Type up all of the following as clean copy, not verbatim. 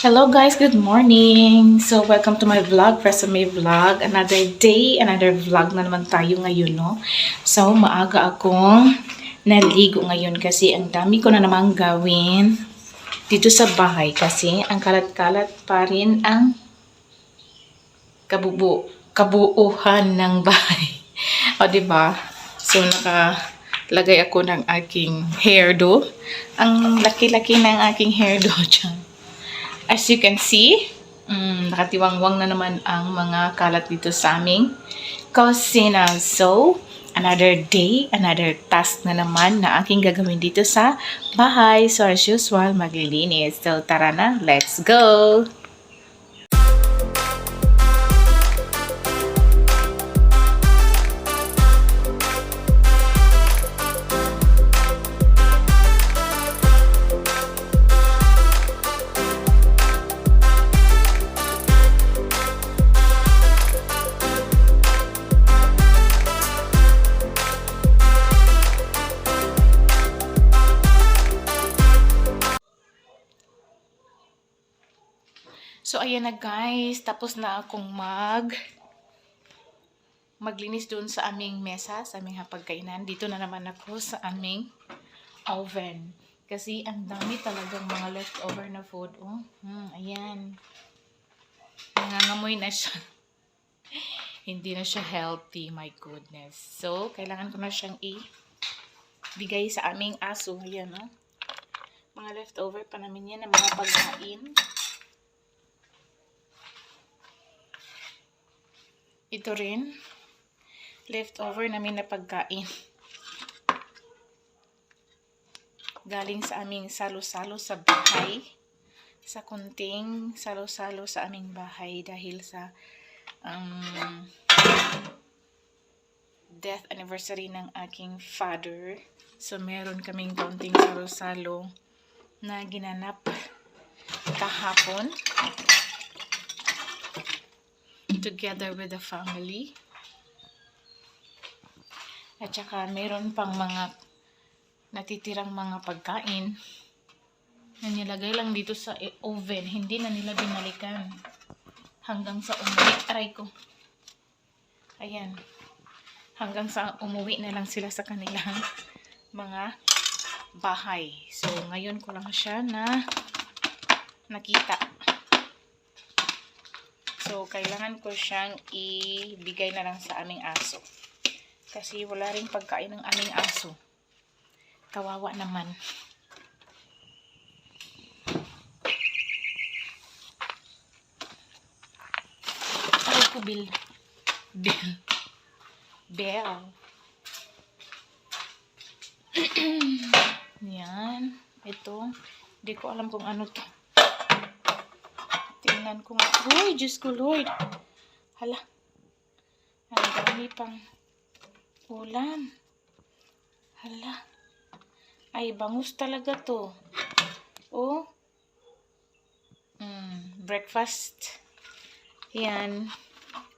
Hello guys, good morning! So welcome to my vlog, Resume Vlog. Another day, another vlog na naman tayo ngayon, no? So maaga akong naligo ngayon kasi ang dami ko na namang gawin dito sa bahay kasi ang kalat-kalat pa rin ang kabuuhan ng bahay. O diba? So nakalagay ako ng aking hairdo. Ang laki-laki ng aking hairdo dyan. As you can see, nakatiwangwang na naman ang mga kalat dito sa aming kusina. So, another day, another task na naman na aking gagawin dito sa bahay. So, as usual, maglilinis. So, tara na, let's go! So, ayan na guys. Tapos na akong maglinis doon sa aming mesa, sa aming hapagkainan. Dito na naman ako sa aming oven. Kasi ang dami talagang mga leftover na food. Oh, ayan. Nangangamoy na siya. Hindi na siya healthy. My goodness. So, kailangan ko na siyang ibigay sa aming aso. Ayan, oh. Mga leftover pa namin yan na mga pagkain. Ito rin, leftover namin na pagkain. Galing sa aming salo-salo sa bahay. Sa kunting salo-salo sa aming bahay dahil sa death anniversary ng aking father. So, meron kaming kunting salo-salo na ginanap kahapon. Together with the family. At saka meron pang mga natitirang mga pagkain na nilagay lang dito sa oven. Hindi na nila binalikan hanggang sa umuwi. Aray ko. Ayan. Hanggang sa umuwi na lang sila sa kanilang mga bahay. So, ngayon ko lang siya nakita. So, kailangan ko siyang ibigay na lang sa aming aso. Kasi wala ring pagkain ng aming aso. Kawawa naman. Ay ko, Bell. Yan. Ito. Hindi ko alam kung ano to. Tingnan ko nga. Uy, Diyos ko, Lord. Hala. Ang dami pang ulam. Hala. Ay, bangus talaga to. Oh. Breakfast. Yan.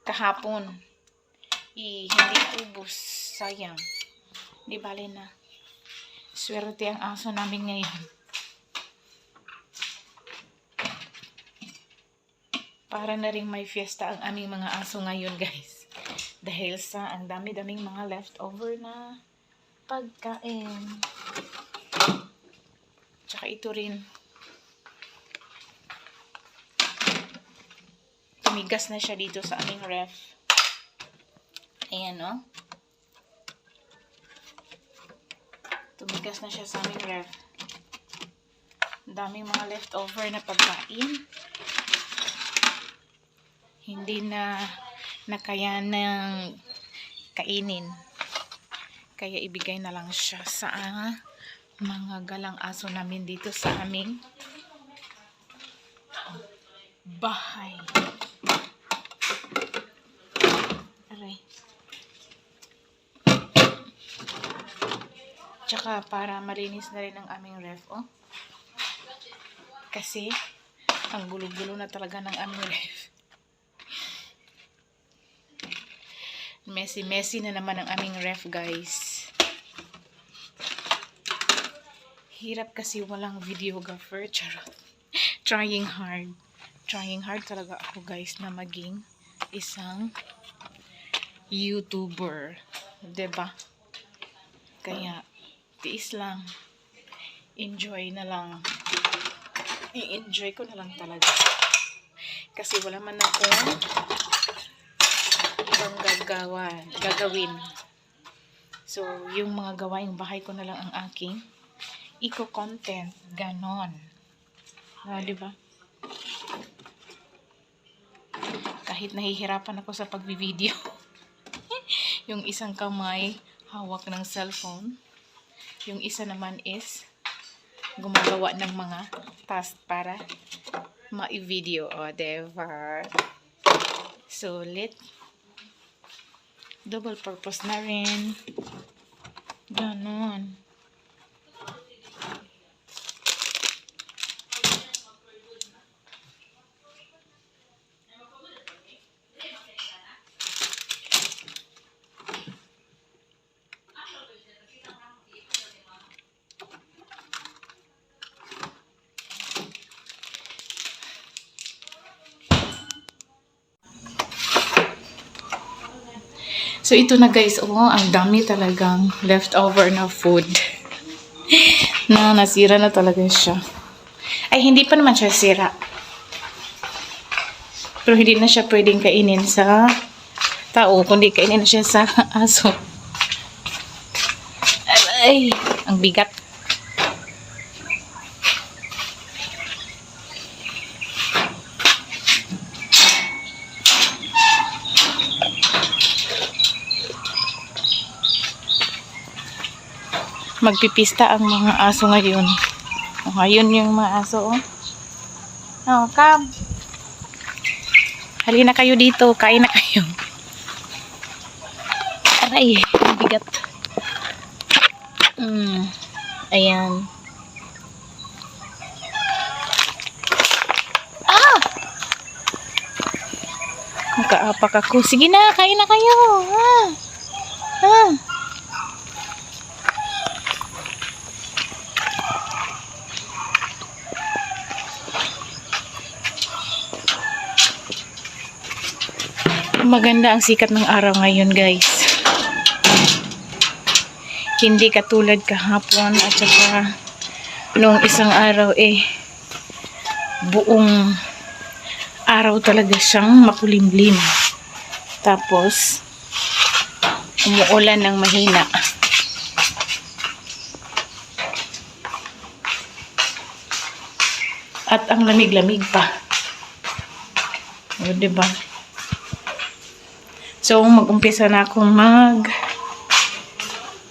Kahapon. Hindi ubos. Sayang. Di bale na. Swerte ang aso namin ngayon. Para na rin may fiesta ang aming mga aso ngayon, guys. Dahil sa ang dami-daming mga leftover na pagkain. Tsaka ito rin. Tumigas na siya dito sa aming ref. Ayan, no? Tumigas na siya sa aming ref. Daming mga leftover na pagkain. Hindi na kaya ng kainin. Kaya ibigay na lang siya sa mga galang aso namin dito sa aming bahay. Aray. Tsaka para malinis na rin ang aming ref, oh. Kasi ang gulo-gulo na talaga ng aming ref. Messy na naman ang aming ref, guys. Hirap kasi walang videographer. Charot. trying hard. Trying hard talaga ako guys na maging isang YouTuber. 'Di ba? Kaya, tiis lang. Enjoy na lang. I-enjoy ko na lang talaga. Kasi wala man akong ibang gagawin. So, yung mga gawaing bahay ko na lang ang aking eco-content. Ganon. Diba? Kahit nahihirapan ako sa pagbi-video. Yung isang kamay, hawak ng cellphone. Yung isa naman is gumagawa ng mga task para ma-video. O, diba? Sulit. Double purpose na rin. Ganon. So, ito na guys, ang dami talagang leftover na food. Na nasira na talaga siya. Ay, hindi pa naman siya sira. Pero hindi na siya pwedeng kainin sa tao, kundi kainin na siya sa aso. Ay, ang bigat. Magpipista ang mga aso ngayon. Ngayon yung mga aso, come. Halina kayo dito. Kain na kayo. Aray, bigat. Ayan. Nakaapak ako. Sige na, kain na kayo. Maganda ang sikat ng araw ngayon guys. Hindi katulad kahapon at saka noong isang araw buong araw talaga siyang makulimlim. Tapos umuulan ng mahina. At ang lamig-lamig pa. O, diba? So, mag-umpisa na akong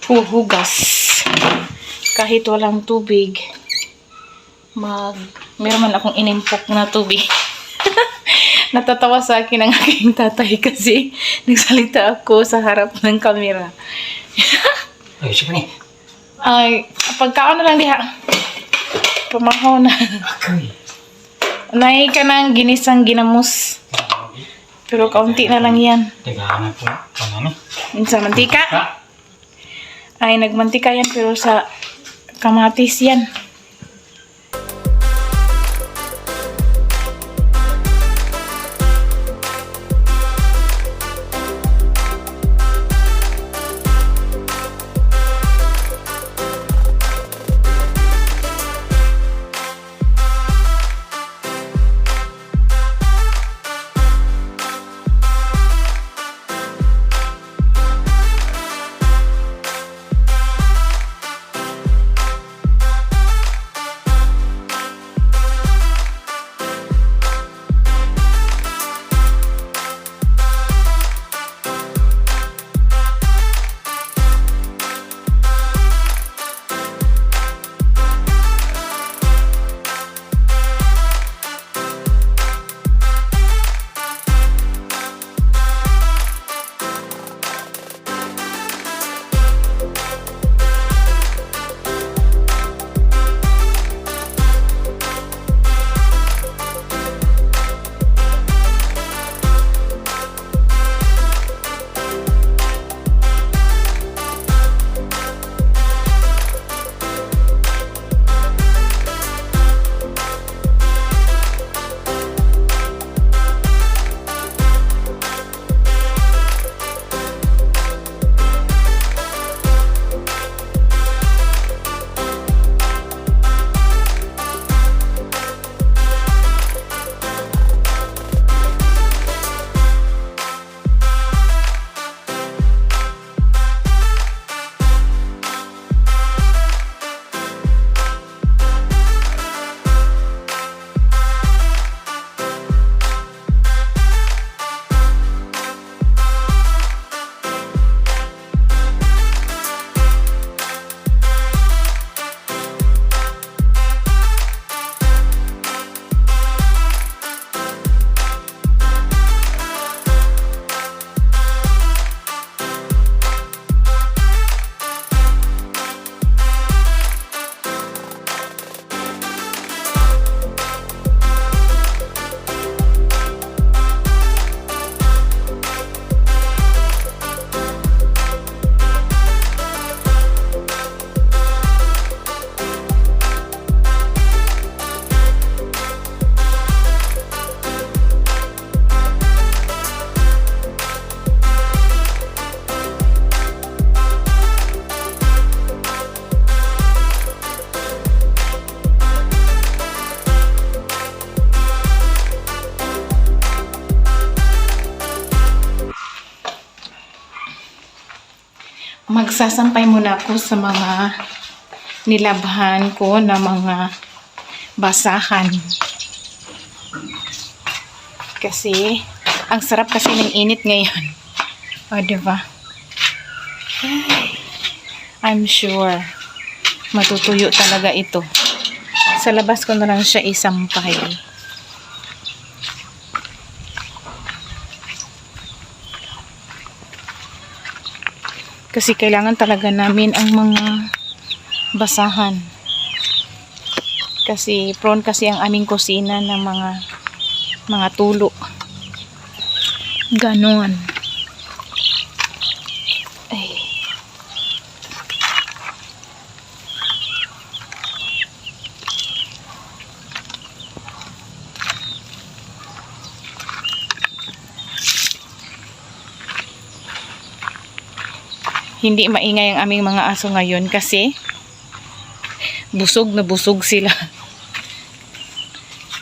huhugas. Kahit walang tubig. Meron man akong inimpok na tubig. Natatawa sa akin ang aking tatay kasi nagsalita ako sa harap ng camera. Ay, siya ni. Ay, pagkaon na lang diha. Pumahaw na. Nahi ka ng ginisang ginamos. Pero kaunti na lang yan. Tagahanap po. Ano? Sa mantika? Ay, nagmantika yan pero sa kamatis yan. magsasampay muna ako sa mga nilabhan ko na mga basahan. Kasi, ang sarap kasi ng init ngayon. O, diba? Ay, I'm sure matutuyo talaga ito. Sa labas ko na lang siya isampay. Kasi kailangan talaga namin ang mga basahan. Kasi prone kasi ang aming kusina ng mga tulo. Ganon. Ay. Hindi maingay ang aming mga aso ngayon kasi busog na busog sila.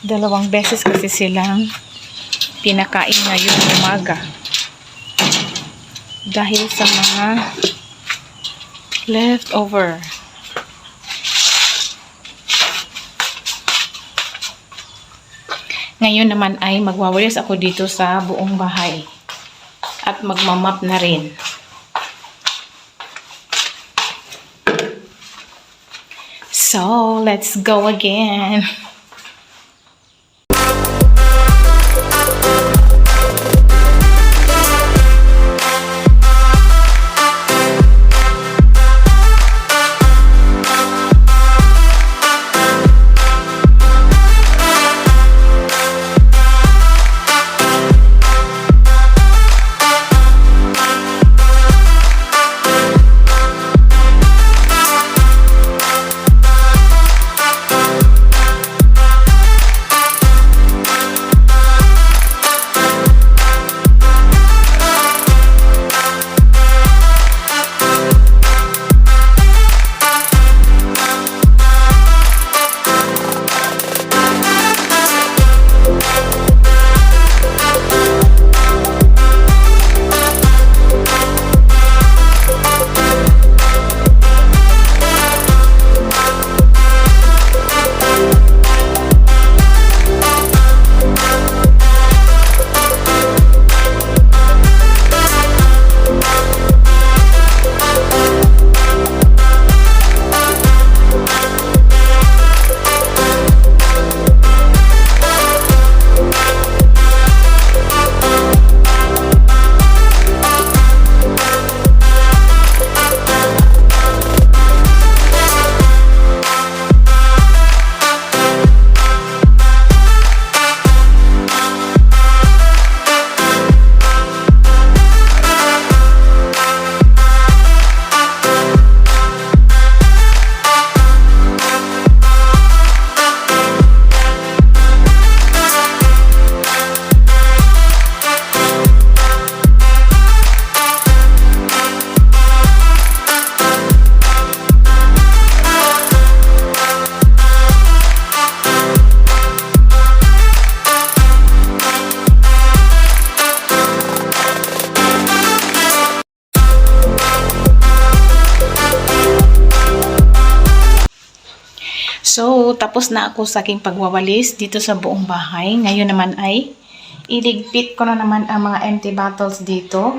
2 beses kasi silang pinakain ngayon umaga. Dahil sa mga leftover. Ngayon naman ay magwawalis ako dito sa buong bahay. At magmamap na rin. So, let's go again. So, tapos na ako sa aking pagwawalis dito sa buong bahay. Ngayon naman ay iligpit ko na naman ang mga empty bottles dito.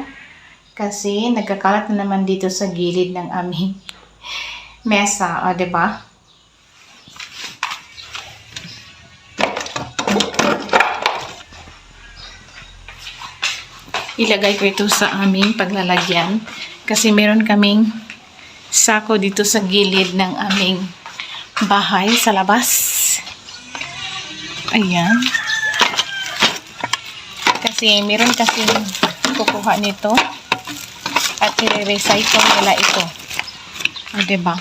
Kasi nagkakalat na naman dito sa gilid ng aming mesa. O, diba? Ilagay ko ito sa aming paglalagyan. Kasi meron kaming sako dito sa gilid ng aming bahay sa labas. Ayan. Kasi meron kasi kukuha nito at i-recycle nila ito. O, diba?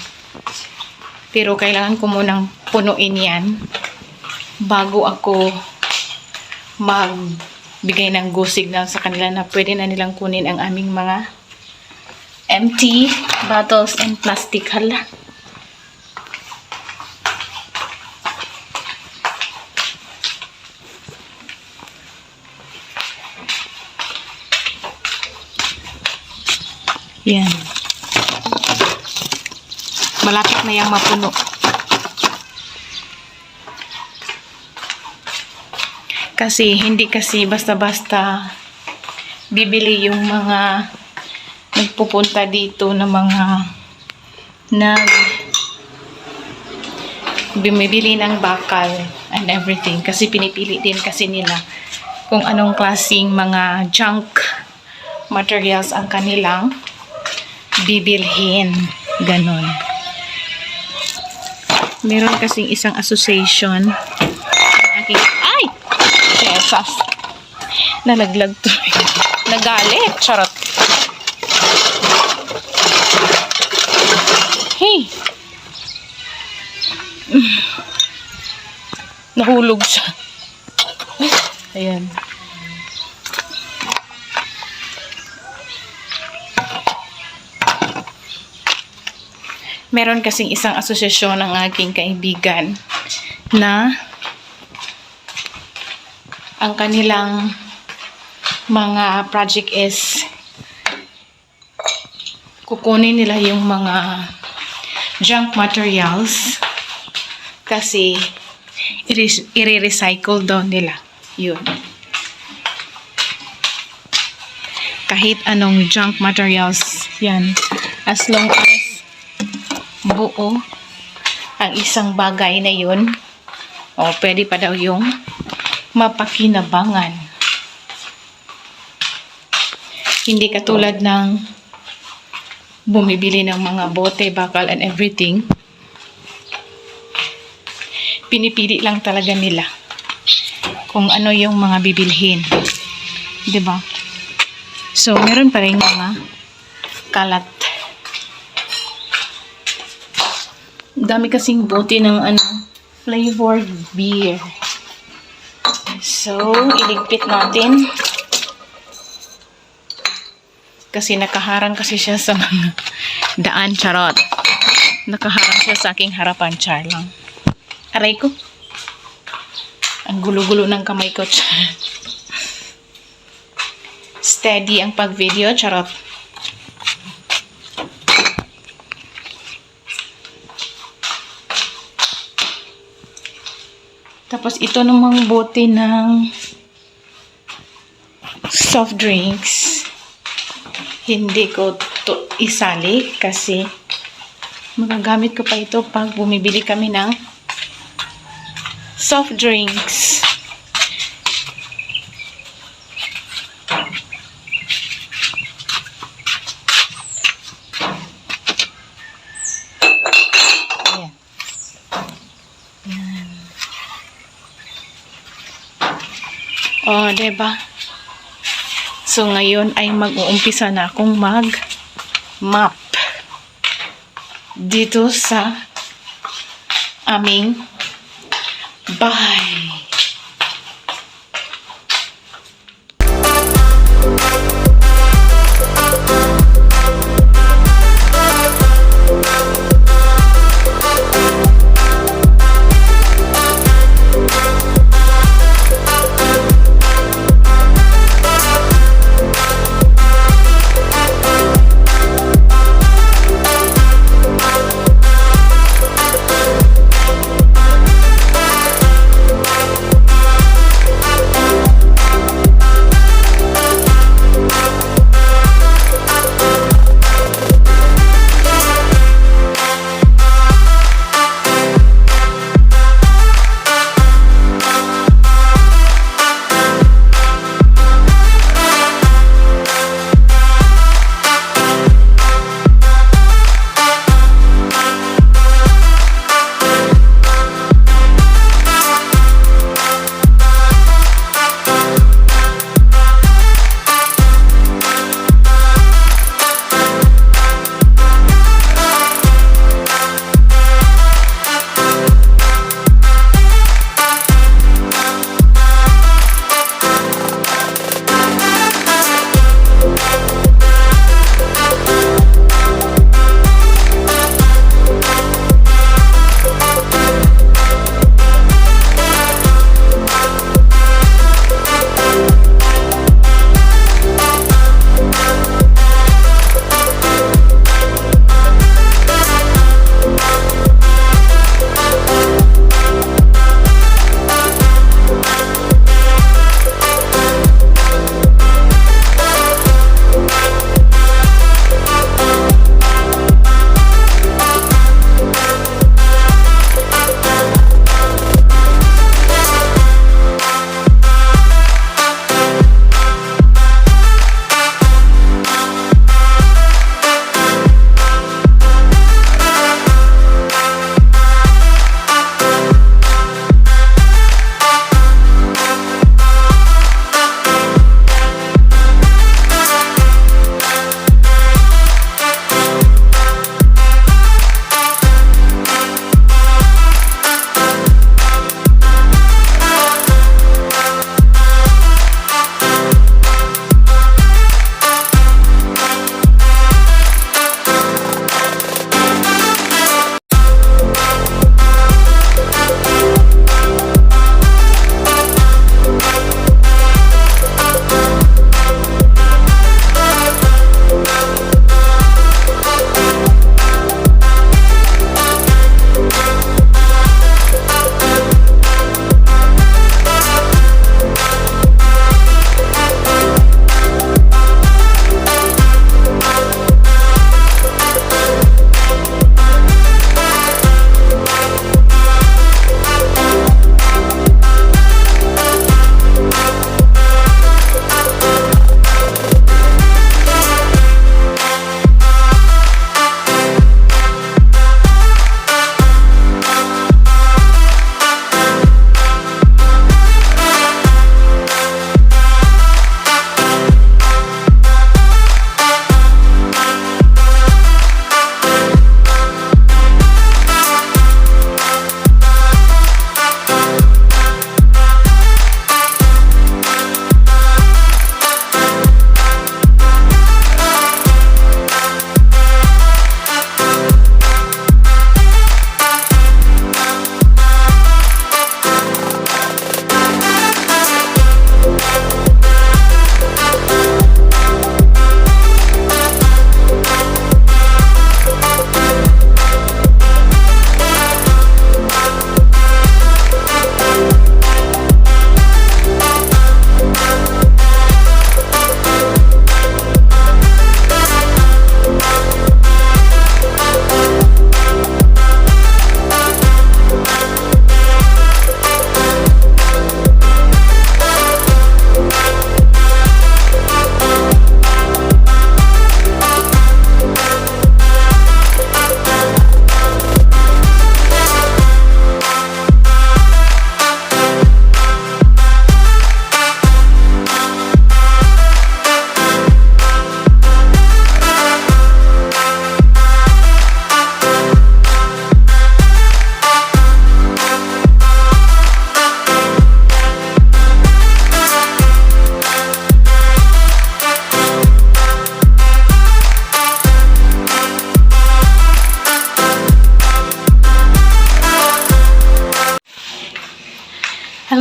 Pero kailangan ko munang punuin yan bago ako magbigay ng go signal sa kanila na pwede na nilang kunin ang aming mga empty bottles and plastic. Hala. Yan. Malapit na yang mapuno. Kasi hindi kasi basta-basta bibili yung mga nagpupunta dito na mga bumibili ng bakal and everything. Kasi pinipili din kasi nila kung anong klaseng mga junk materials ang kanilang bibilhin. Ganon. Meron kasing isang association. Ay! Jesus! Nalaglag to. Nagalit. Charot. Hey! Nahulog siya. Ayan. Meron kasing isang asosasyon ng aking kaibigan na ang kanilang mga project is kukunin nila yung mga junk materials kasi i-recycle daw nila. Yun. Kahit anong junk materials yan. As long as buo ang isang bagay na yun, o pwede pa daw yung mapakinabangan. Hindi katulad ng bumibili ng mga bote, bakal, and everything. Pinipili lang talaga nila kung ano yung mga bibilhin. 'Di ba? So, meron pa rin mga kalat. Dami kasing bote ng flavored beer. So, iligpit natin. Kasi nakaharang kasi siya sa mga daan. Charot. Nakaharang siya sa aking harapan. Char lang. Aray ko. Ang gulo-gulo ng kamay ko. Char. Steady ang pag-video. Charot. Tapos ito namang bote ng soft drinks. Hindi ko to isali kasi magagamit ko pa ito pag bumibili kami ng soft drinks. Ayan. Ayan. Oh, diba? So, ngayon ay mag-uumpisa na akong mag-map dito sa aming bahay.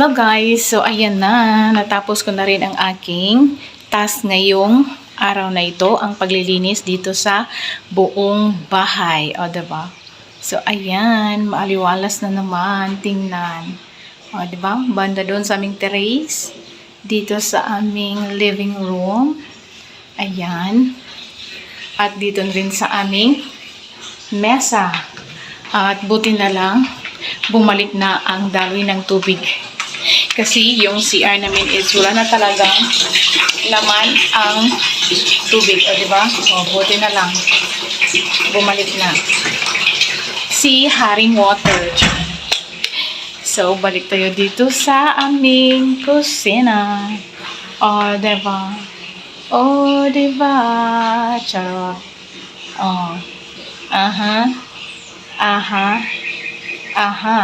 Hello guys! So ayan na, natapos ko na rin ang aking task ngayong araw na ito, ang paglilinis dito sa buong bahay. O, diba? So ayan, maaliwalas na naman, tingnan. O, diba? Banda doon sa aming terrace, dito sa aming living room. Ayan. At dito rin sa aming mesa. At buti na lang, bumalik na ang daloy ng tubig. Kasi yung CR namin is wala na talagang laman ang tubig. O, diba? O, buti na lang. Bumalik na. Si Haring Water. So, balik tayo dito sa aming kusina. O, diba? O, diba? Charot. O. Aha. Aha. Aha.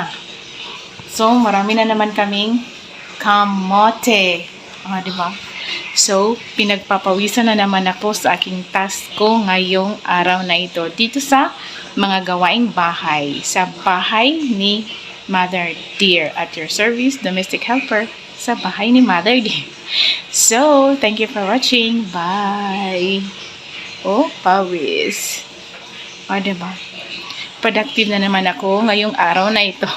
So, marami na naman kaming kamote. Diba? So, pinagpapawisan na naman ako sa aking task ko ngayong araw na ito. Dito sa mga gawaing bahay. Sa bahay ni Mother Dear. At your service, domestic helper sa bahay ni Mother Dear. So, thank you for watching. Bye! Oh, pawis. Diba? Productive na naman ako ngayong araw na ito.